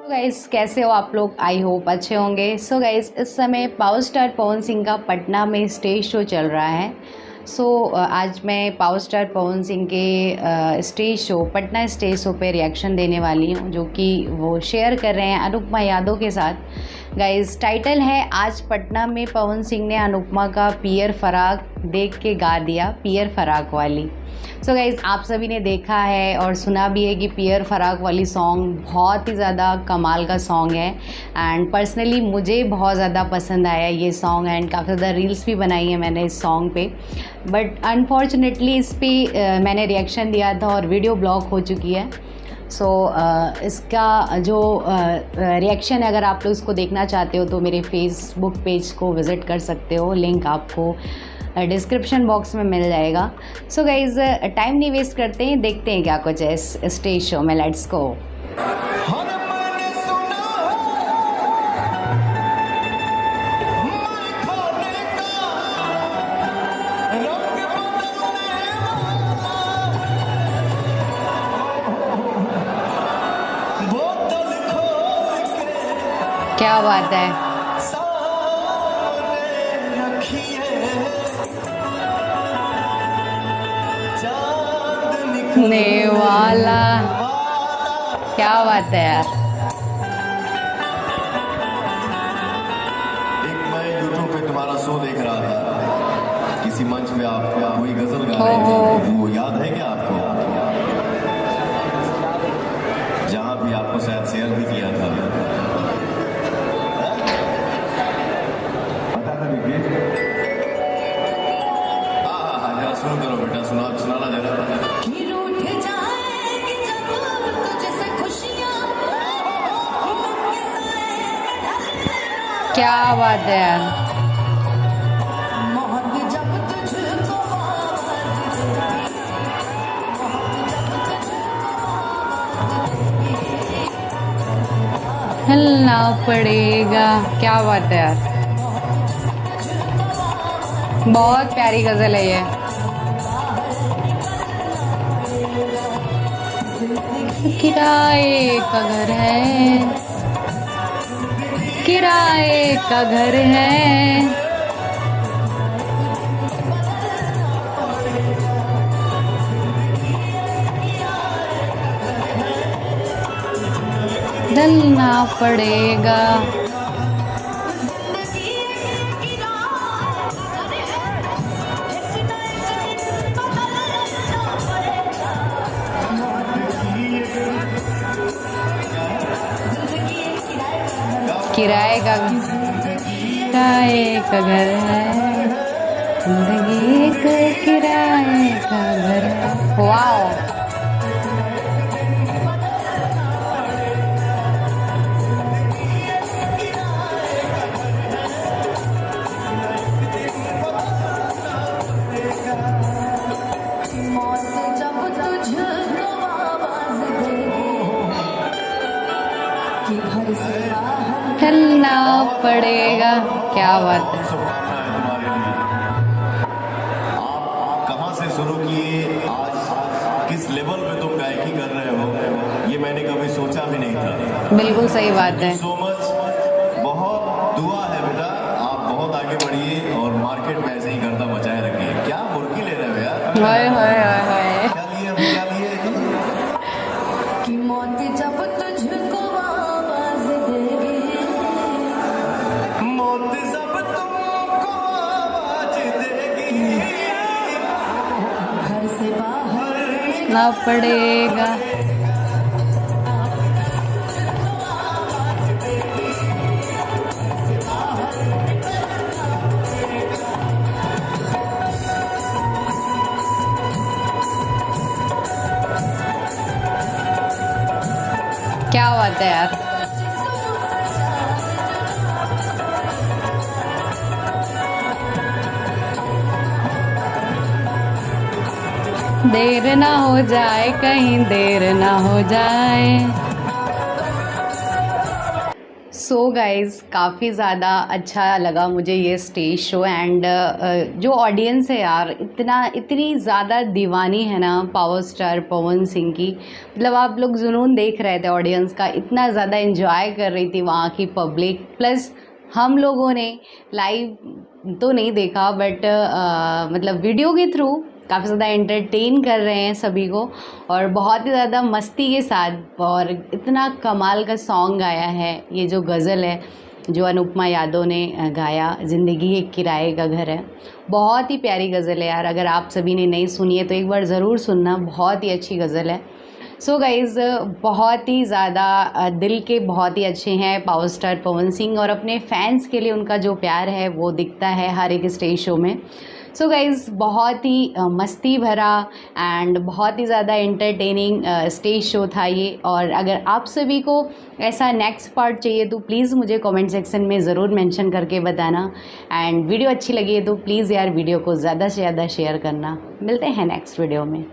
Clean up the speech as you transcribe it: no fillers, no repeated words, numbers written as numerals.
तो गाइस कैसे हो आप लोग। आई होप अच्छे होंगे। सो गाइस इस समय पावर स्टार पवन सिंह का पटना में स्टेज शो चल रहा है। आज मैं पावर स्टार पवन सिंह के stage show Patna stage show पे रिएक्शन देने वाली हूँ, जो कि वो शेयर कर रहे हैं अनुपमा यादव के साथ। गाइस टाइटल है आज पटना में पवन सिंह ने अनुपमा का पियर फराक देख के गा दिया पियर फराक वाली। सो गाइज़ आप सभी ने देखा है और सुना भी है कि पियर फराक वाली सॉन्ग बहुत ही ज़्यादा कमाल का सॉन्ग है। एंड पर्सनली मुझे बहुत ज़्यादा पसंद आया ये सॉन्ग एंड काफ़ी ज़्यादा रील्स भी बनाई है मैंने इस सॉन्ग पे। बट अनफॉर्चुनेटली इस पर मैंने रिएक्शन दिया था और वीडियो ब्लॉक हो चुकी है। इसका जो रिएक्शन है, अगर आप लोग इसको देखना चाहते हो तो मेरे फेसबुक पेज को विज़िट कर सकते हो। लिंक आपको डिस्क्रिप्शन बॉक्स में मिल जाएगा। सो गाइज़ टाइम नहीं वेस्ट करते हैं, देखते हैं क्या कुछ है इस स्टेज शो में। Let's go. क्या बात है। ने वाला क्या बात है यार। एक मैं यूट्यूब पे तुम्हारा शो देख रहा था, किसी मंच पे आप कोई गजल गा रहे थे, वो याद है क्या आपको? जहां भी आपको शायद शेयर भी किया था। पता था हाँ, जरा सुनो करो बेटा, सुनाना जरा। क्या बात है यार। हिलना पड़ेगा। क्या बात है यार, बहुत प्यारी गजल है ये। किराए का घर है, किराए का घर है। डलना पड़ेगा। किराए का घर है, जिंदगी एक किराए का घर है। वाओ, चलना पड़ेगा। क्या बात है। आप कहां से शुरू किए, आज किस लेवल पे तुम गायकी कर रहे हो, ये मैंने कभी सोचा भी नहीं था। बिल्कुल सही बात है। सो मच, बहुत दुआ है बेटा, आप बहुत आगे बढ़िए और मार्केट में ऐसे ही गर्दा मचाए रखिए। क्या मुर्गी ले रहे हो यार? हाय हाय हाय हाय। क्या लिए कि मौत जब तुझको आवाज देगी, मौत जब तुमको आवाज देगी, घर से बाहर ना पड़ेगा। क्या बात है यार। देर ना हो जाए, कहीं देर ना हो जाए। सो गाइज़ काफ़ी ज़्यादा अच्छा लगा मुझे ये स्टेज शो एंड जो ऑडियंस है यार इतनी ज़्यादा दीवानी है ना पावर स्टार पवन सिंह की। मतलब आप लोग जुनून देख रहे थे ऑडियंस का, इतना ज़्यादा एंजॉय कर रही थी वहाँ की पब्लिक। प्लस हम लोगों ने लाइव तो नहीं देखा बट मतलब वीडियो के थ्रू काफ़ी ज़्यादा एंटरटेन कर रहे हैं सभी को और बहुत ही ज़्यादा मस्ती के साथ। और इतना कमाल का सॉन्ग गाया है ये जो गज़ल है जो अनुपमा यादव ने गाया, ज़िंदगी एक किराए का घर है। बहुत ही प्यारी गज़ल है यार, अगर आप सभी ने नहीं सुनी है तो एक बार ज़रूर सुनना, बहुत ही अच्छी गज़ल है। सो गाइज़ बहुत ही ज़्यादा दिल के बहुत ही अच्छे हैं पावर स्टार पवन सिंह और अपने फैंस के लिए उनका जो प्यार है वो दिखता है हर एक स्टेज शो में। सो गाइज़ बहुत ही मस्ती भरा एंड बहुत ही ज़्यादा एंटरटेनिंग स्टेज शो था ये। और अगर आप सभी को ऐसा नेक्स्ट पार्ट चाहिए तो प्लीज़ मुझे कमेंट सेक्शन में ज़रूर मेंशन करके बताना। एंड वीडियो अच्छी लगी है तो प्लीज़ यार वीडियो को ज़्यादा से ज़्यादा शेयर करना। मिलते हैं नेक्स्ट वीडियो में।